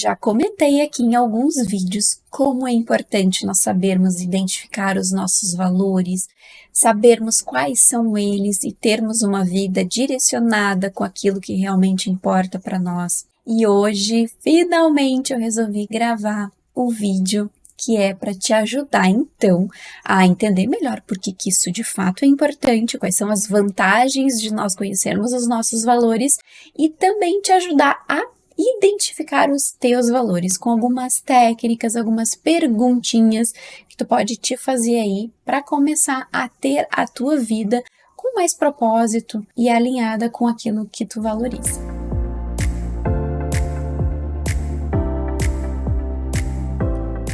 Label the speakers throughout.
Speaker 1: Já comentei aqui em alguns vídeos como é importante nós sabermos identificar os nossos valores, sabermos quais são eles e termos uma vida direcionada com aquilo que realmente importa para nós. E hoje, finalmente, eu resolvi gravar o vídeo que é para te ajudar, então, a entender melhor por que isso de fato é importante, quais são as vantagens de nós conhecermos os nossos valores e também te ajudar a identificar os teus valores com algumas técnicas, algumas perguntinhas que tu pode te fazer aí para começar a ter a tua vida com mais propósito e alinhada com aquilo que tu valoriza.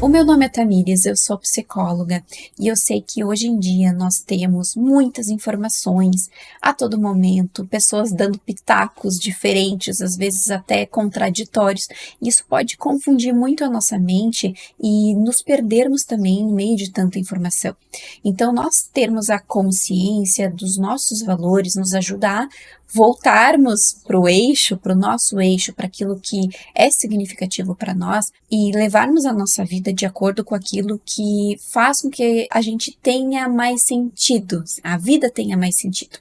Speaker 1: O meu nome é Tamires, eu sou psicóloga e eu sei que hoje em dia nós temos muitas informações a todo momento, pessoas dando pitacos diferentes, às vezes até contraditórios. Isso pode confundir muito a nossa mente e nos perdermos também no meio de tanta informação. Então, nós termos a consciência dos nossos valores nos ajuda a voltarmos para o eixo, para o nosso eixo, para aquilo que é significativo para nós e levarmos a nossa vida de acordo com aquilo que faz com que a gente tenha mais sentido, a vida tenha mais sentido.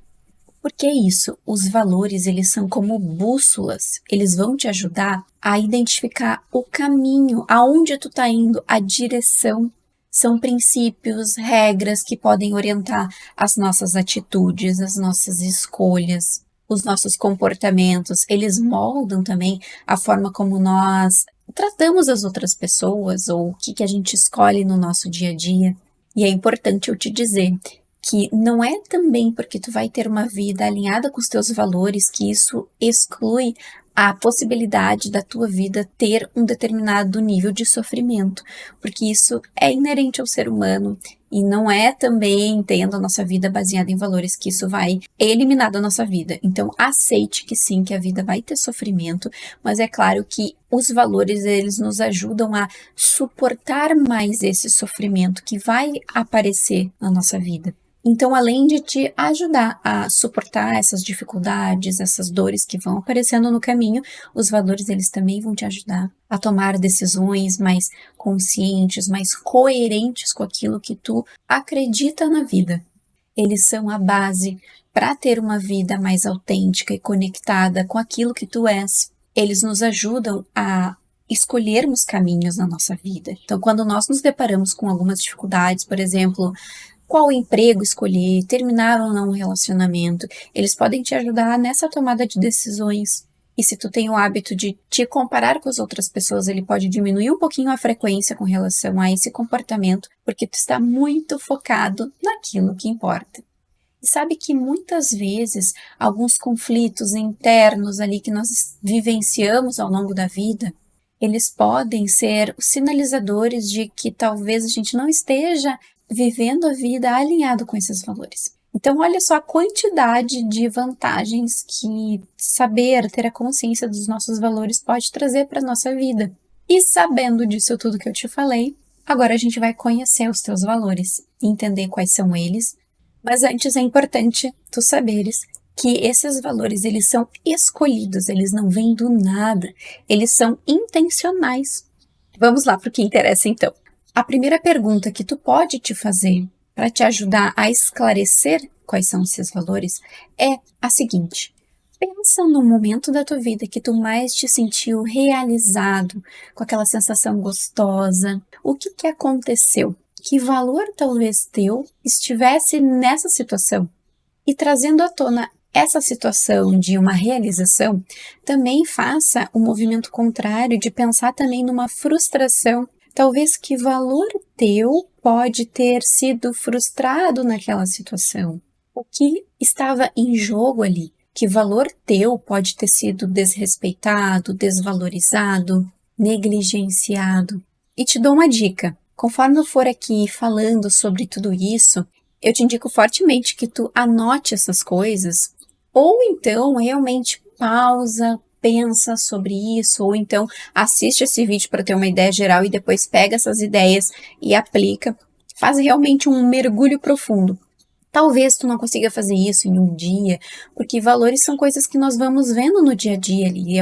Speaker 1: Porque é isso, os valores, eles são como bússolas, eles vão te ajudar a identificar o caminho, aonde tu tá indo, a direção. São princípios, regras que podem orientar as nossas atitudes, as nossas escolhas, os nossos comportamentos. Eles moldam também a forma como nós tratamos as outras pessoas ou o que a gente escolhe no nosso dia a dia. E é importante eu te dizer que não é também porque tu vai ter uma vida alinhada com os teus valores que isso exclui a possibilidade da tua vida ter um determinado nível de sofrimento, porque isso é inerente ao ser humano e não é também tendo a nossa vida baseada em valores que isso vai eliminar da nossa vida. Então, aceite que sim, que a vida vai ter sofrimento, mas é claro que os valores, eles nos ajudam a suportar mais esse sofrimento que vai aparecer na nossa vida. Então, além de te ajudar a suportar essas dificuldades, essas dores que vão aparecendo no caminho, os valores eles também vão te ajudar a tomar decisões mais conscientes, mais coerentes com aquilo que tu acredita na vida. Eles são a base para ter uma vida mais autêntica e conectada com aquilo que tu és. Eles nos ajudam a escolhermos caminhos na nossa vida. Então, quando nós nos deparamos com algumas dificuldades, por exemplo, qual emprego escolher, terminar ou não um relacionamento, eles podem te ajudar nessa tomada de decisões. E se tu tem o hábito de te comparar com as outras pessoas, ele pode diminuir um pouquinho a frequência com relação a esse comportamento, porque tu está muito focado naquilo que importa. E sabe que muitas vezes alguns conflitos internos ali que nós vivenciamos ao longo da vida, eles podem ser os sinalizadores de que talvez a gente não esteja vivendo a vida alinhado com esses valores. Então, olha só a quantidade de vantagens que saber, ter a consciência dos nossos valores pode trazer para a nossa vida. E sabendo disso tudo que eu te falei, agora a gente vai conhecer os teus valores, entender quais são eles. Mas antes é importante tu saberes que esses valores, eles são escolhidos, eles não vêm do nada, eles são intencionais. Vamos lá para o que interessa então. A primeira pergunta que tu pode te fazer para te ajudar a esclarecer quais são esses valores é a seguinte: pensa no momento da tua vida que tu mais te sentiu realizado, com aquela sensação gostosa. O que aconteceu? Que valor talvez teu estivesse nessa situação? E trazendo à tona essa situação de uma realização, também faça o movimento contrário de pensar também numa frustração. Talvez que valor teu pode ter sido frustrado naquela situação? O que estava em jogo ali? Que valor teu pode ter sido desrespeitado, desvalorizado, negligenciado? E te dou uma dica. Conforme eu for aqui falando sobre tudo isso, eu te indico fortemente que tu anote essas coisas, ou então realmente pausa, pensa sobre isso, ou então assiste esse vídeo para ter uma ideia geral e depois pega essas ideias e aplica. Faz realmente um mergulho profundo. Talvez tu não consiga fazer isso em um dia, porque valores são coisas que nós vamos vendo no dia a dia ali.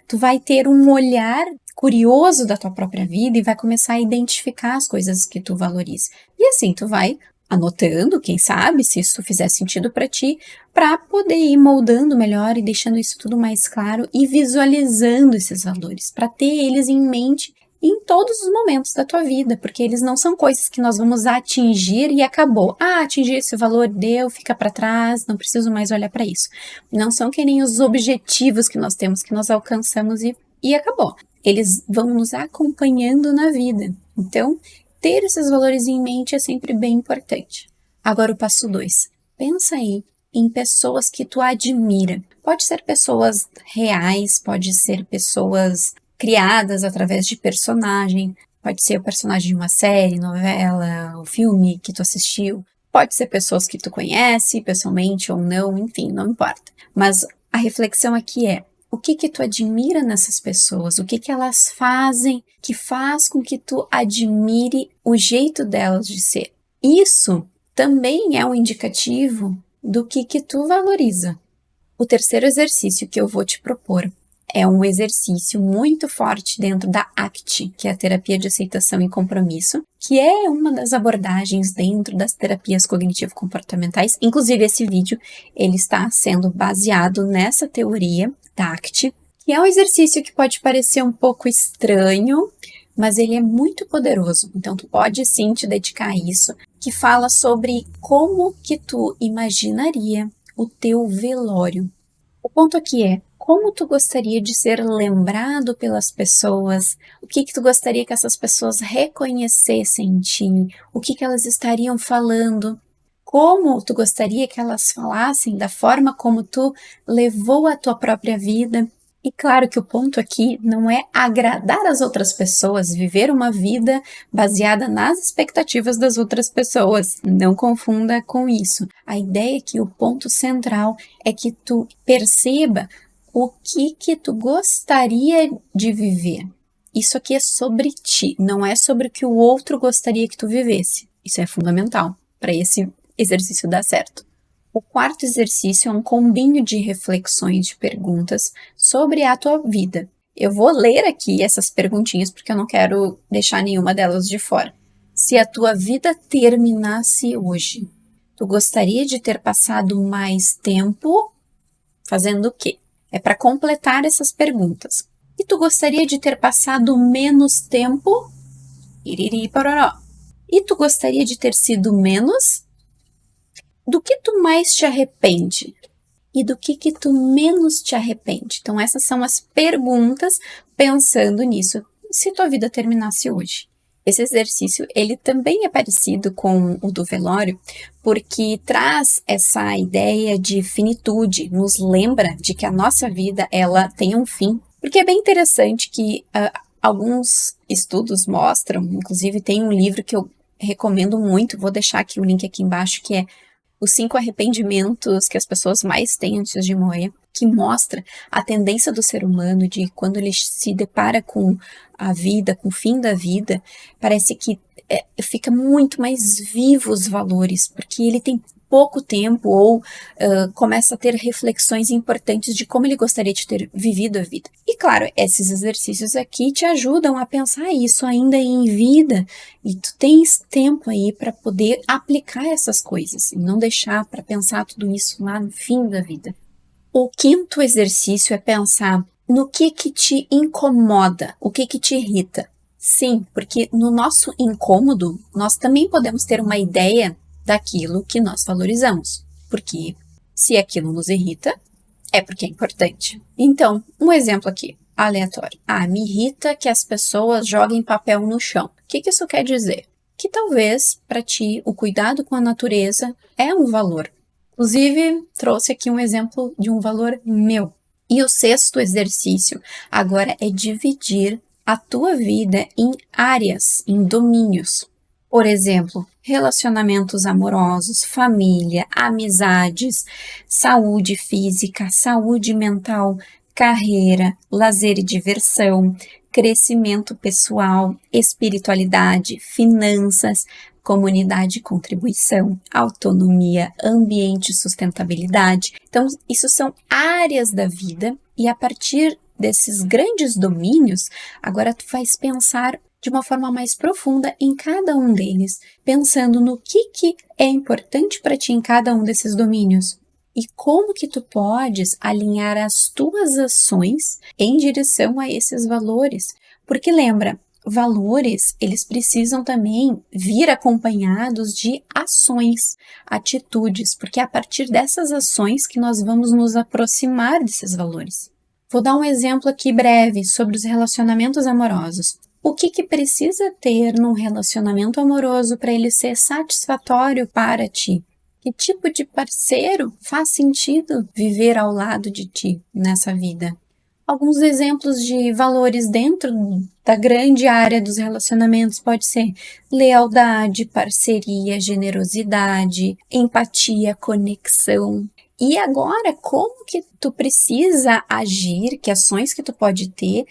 Speaker 1: Tu vai ter um olhar curioso da tua própria vida e vai começar a identificar as coisas que tu valoriza. E assim, tu vai anotando, quem sabe, se isso fizer sentido para ti, para poder ir moldando melhor e deixando isso tudo mais claro e visualizando esses valores, para ter eles em mente em todos os momentos da tua vida, porque eles não são coisas que nós vamos atingir e acabou. Ah, atingir esse valor, deu, fica para trás, não preciso mais olhar para isso. Não são que nem os objetivos que nós temos, que nós alcançamos e acabou. Eles vão nos acompanhando na vida. Então, ter esses valores em mente é sempre bem importante. Agora o passo 2. Pensa aí em pessoas que tu admira. Pode ser pessoas reais, pode ser pessoas criadas através de personagem, pode ser o personagem de uma série, novela, o filme que tu assistiu, pode ser pessoas que tu conhece pessoalmente ou não, enfim, não importa. Mas a reflexão aqui é, o que tu admira nessas pessoas? O que elas fazem que faz com que tu admire o jeito delas de ser? Isso também é um indicativo do que tu valoriza. O terceiro exercício que eu vou te propor é um exercício muito forte dentro da ACT, que é a terapia de aceitação e compromisso, que é uma das abordagens dentro das terapias cognitivo-comportamentais. Inclusive, esse vídeo ele está sendo baseado nessa teoria da ACT, que é um exercício que pode parecer um pouco estranho, mas ele é muito poderoso. Então, tu pode sim te dedicar a isso, que fala sobre como que tu imaginaria o teu velório. O ponto aqui é, como tu gostaria de ser lembrado pelas pessoas? O que tu gostaria que essas pessoas reconhecessem em ti? O que elas estariam falando? Como tu gostaria que elas falassem da forma como tu levou a tua própria vida? E claro que o ponto aqui não é agradar as outras pessoas, viver uma vida baseada nas expectativas das outras pessoas. Não confunda com isso. A ideia é que o ponto central é que tu perceba o que tu gostaria de viver. Isso aqui é sobre ti, não é sobre o que o outro gostaria que tu vivesse. Isso é fundamental para esse exercício dar certo. O quarto exercício é um combinho de reflexões, de perguntas sobre a tua vida. Eu vou ler aqui essas perguntinhas porque eu não quero deixar nenhuma delas de fora. Se a tua vida terminasse hoje, tu gostaria de ter passado mais tempo fazendo o quê? É para completar essas perguntas. E tu gostaria de ter passado menos tempo? Iriri pororó. E tu gostaria de ter sido menos? Do que tu mais te arrepende? E do que tu menos te arrepende? Então, essas são as perguntas pensando nisso. Se tua vida terminasse hoje? Esse exercício, ele também é parecido com o do velório, porque traz essa ideia de finitude, nos lembra de que a nossa vida, ela tem um fim. Porque é bem interessante que alguns estudos mostram, inclusive tem um livro que eu recomendo muito, vou deixar aqui o link aqui embaixo, que é Os 5 Arrependimentos que as pessoas mais têm antes de morrer, que mostra a tendência do ser humano de quando ele se depara com a vida, com o fim da vida, parece que fica muito mais vivo os valores, porque ele tem pouco tempo ou começa a ter reflexões importantes de como ele gostaria de ter vivido a vida. E claro, esses exercícios aqui te ajudam a pensar isso ainda em vida e tu tens tempo aí para poder aplicar essas coisas e não deixar para pensar tudo isso lá no fim da vida. O quinto exercício é pensar no que te incomoda, o que te irrita. Sim, porque no nosso incômodo, nós também podemos ter uma ideia daquilo que nós valorizamos. Porque se aquilo nos irrita, é porque é importante. Então, um exemplo aqui, aleatório. Me irrita que as pessoas joguem papel no chão. O que isso quer dizer? Que talvez, para ti, o cuidado com a natureza é um valor. Inclusive, trouxe aqui um exemplo de um valor meu. E o sexto exercício agora é dividir a tua vida em áreas, em domínios. Por exemplo, relacionamentos amorosos, família, amizades, saúde física, saúde mental, carreira, lazer e diversão, crescimento pessoal, espiritualidade, finanças, comunidade e contribuição, autonomia, ambiente e sustentabilidade. Então, isso são áreas da vida e a partir desses grandes domínios, agora tu vais pensar de uma forma mais profunda em cada um deles, pensando no que é importante para ti em cada um desses domínios e como que tu podes alinhar as tuas ações em direção a esses valores. Porque lembra, valores, eles precisam também vir acompanhados de ações, atitudes, porque é a partir dessas ações que nós vamos nos aproximar desses valores. Vou dar um exemplo aqui breve sobre os relacionamentos amorosos. O que precisa ter num relacionamento amoroso para ele ser satisfatório para ti? Que tipo de parceiro faz sentido viver ao lado de ti nessa vida? Alguns exemplos de valores dentro da grande área dos relacionamentos pode ser lealdade, parceria, generosidade, empatia, conexão. E agora, como que tu precisa agir, que ações que tu pode ter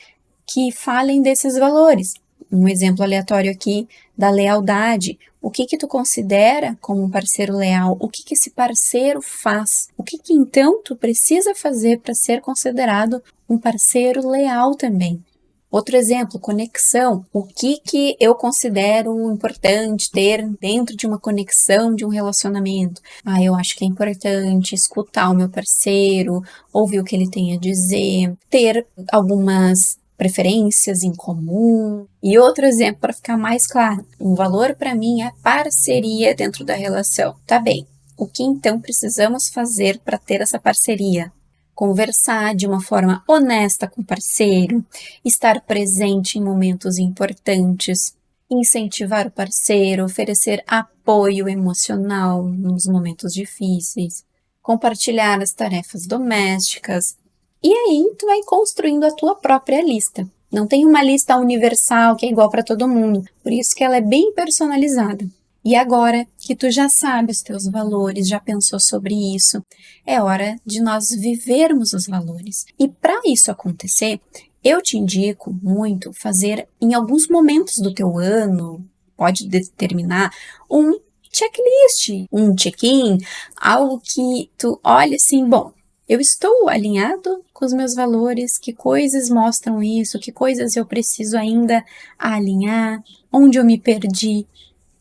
Speaker 1: que falem desses valores? Um exemplo aleatório aqui da lealdade. O que tu considera como um parceiro leal? O que esse parceiro faz? O que então tu precisa fazer para ser considerado um parceiro leal também? Outro exemplo, conexão. O que eu considero importante ter dentro de uma conexão, de um relacionamento? Eu acho que é importante escutar o meu parceiro, ouvir o que ele tem a dizer, ter algumas preferências em comum. E outro exemplo, para ficar mais claro, um valor para mim é parceria dentro da relação. Tá bem, o que então precisamos fazer para ter essa parceria? Conversar de uma forma honesta com o parceiro, estar presente em momentos importantes, incentivar o parceiro, oferecer apoio emocional nos momentos difíceis, compartilhar as tarefas domésticas. E aí, tu vai construindo a tua própria lista. Não tem uma lista universal que é igual para todo mundo, por isso que ela é bem personalizada. E agora que tu já sabe os teus valores, já pensou sobre isso, é hora de nós vivermos os valores. E para isso acontecer, eu te indico muito fazer em alguns momentos do teu ano, pode determinar um checklist, um check-in, algo que tu olha assim, bom, eu estou alinhado com os meus valores, que coisas mostram isso, que coisas eu preciso ainda alinhar, onde eu me perdi.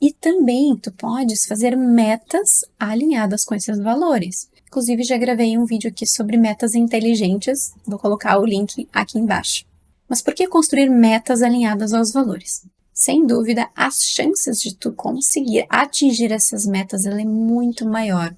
Speaker 1: E também tu podes fazer metas alinhadas com esses valores. Inclusive já gravei um vídeo aqui sobre metas inteligentes, vou colocar o link aqui embaixo. Mas por que construir metas alinhadas aos valores? Sem dúvida, as chances de tu conseguir atingir essas metas ela é muito maior.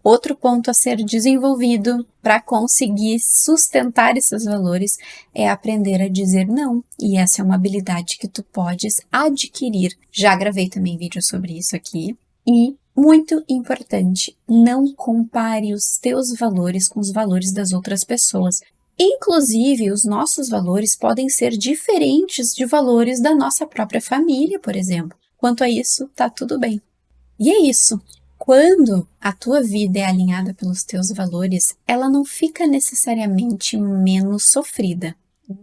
Speaker 1: Outro ponto a ser desenvolvido para conseguir sustentar esses valores é aprender a dizer não. E essa é uma habilidade que tu podes adquirir. Já gravei também vídeo sobre isso aqui. E, muito importante, não compare os teus valores com os valores das outras pessoas. Inclusive, os nossos valores podem ser diferentes de valores da nossa própria família, por exemplo. Quanto a isso, tá tudo bem. E é isso. Quando a tua vida é alinhada pelos teus valores, ela não fica necessariamente menos sofrida,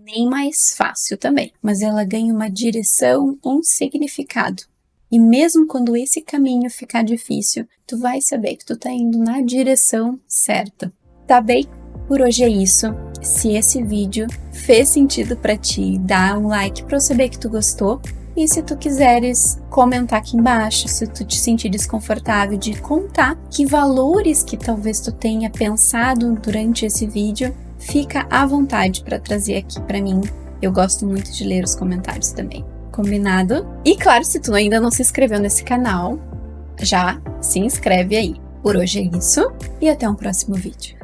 Speaker 1: nem mais fácil também, mas ela ganha uma direção, um significado. E mesmo quando esse caminho ficar difícil, tu vai saber que tu tá indo na direção certa. Tá bem? Por hoje é isso. Se esse vídeo fez sentido para ti, dá um like para eu saber que tu gostou. E se tu quiseres comentar aqui embaixo, se tu te sentir desconfortável de contar que valores que talvez tu tenha pensado durante esse vídeo, fica à vontade para trazer aqui para mim. Eu gosto muito de ler os comentários também. Combinado? E claro, se tu ainda não se inscreveu nesse canal, já se inscreve aí. Por hoje é isso e até um próximo vídeo.